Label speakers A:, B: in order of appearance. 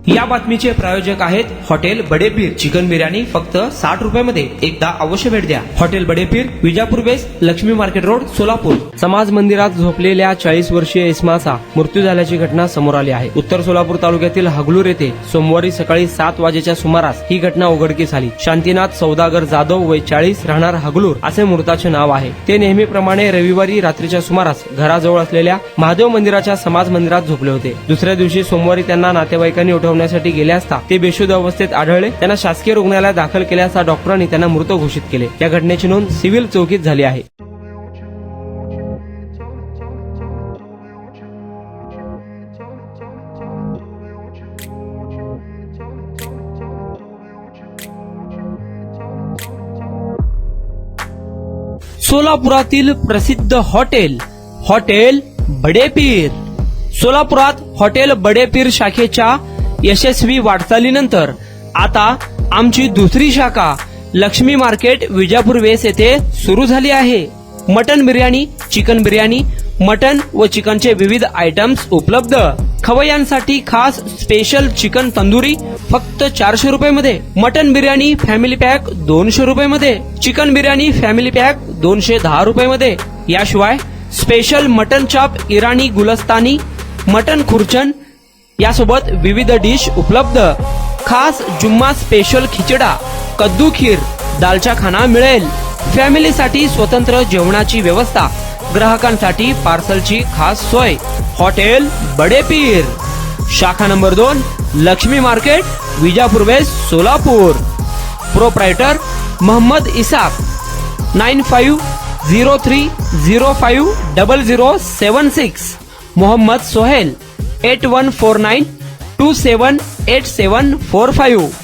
A: या बातमीचे प्रायोजक आहेत हॉटेल बडेपीर. चिकन बिर्याणी फक्त 60 रुपयामध्ये. एकदा अवश्य भेट द्या. Hotel Badepir, Vijapur base, Laxmi market road, Solapur. समाज मंदिरात झोपलेल्या 40 वर्षीय इस्माचा मृत्यू झाल्याची घटना समोर आली आहे. उत्तर सोलापूर तालुक्यातील हगलूर येथे सोमवारी सकाळी 7 वाजेच्या सुमारास ही घटना उघडकीस आली. शांतीनाथ सौदागर जाधव वय 40 राहणार हगलूर असे मृताचे नाव आहे. ते नेहमीप्रमाणे रविवारी रात्रीच्या सुमारास घराजवळ असलेल्या महादेव मंदिराच्या समाज मंदिरात झोपले होते. दुसऱ्या दिवशी सोमवारी त्यांना नातेवाईकांनी उठवण्यासाठी गेले असता ते बेशुद्ध अवस्थेत आढळले. त्यांना शासकीय रुग्णालयात दाखल केले असता डॉक्टरांनी त्यांना मृत घोषित केले. या घटनेची नोंद सिव्हिल चौकीत झाली आहे. सोलापुरातील प्रसिद्ध हॉटेल बडेपीर. सोलापुरात हॉटेल बडेपीर शाखेच्या यशस्वी वाटचालीनंतर आता आमची दुसरी शाखा लक्ष्मी मार्केट विजापूर वेस येथे सुरू झाली आहे. Mutton biryani, chicken biryani, mutton व चिकनचे विविध आयटम्स उपलब्ध. खवय्यांसाठी खास स्पेशल चिकन तंदुरी फक्त 400 रुपयामध्ये. मटन बिर्याणी फॅमिली पॅक 200 रुपयामध्ये. चिकन बिर्याणी फॅमिली पॅक 210 रुपयामध्ये. याशिवाय स्पेशल मटन चाप, इराणी गुलस्तानी, मटन खुर्चन यासोबत विविध डिश उपलब्ध. खास जुम्मा स्पेशल खिचडा, कद्दू खीर, दालचा खाना मिळेल. फॅमिलीसाठी स्वतंत्र जेवणाची व्यवस्था, ग्राहकांसाठी पार्सलची खास सोय. हॉटेल बडेपीर, शाखा number 2, Lakshmi market, Vijapur west, Solapur. Proprietor Mohammed Isaq. 9503050076. Mohammed Sohail. 8149278745.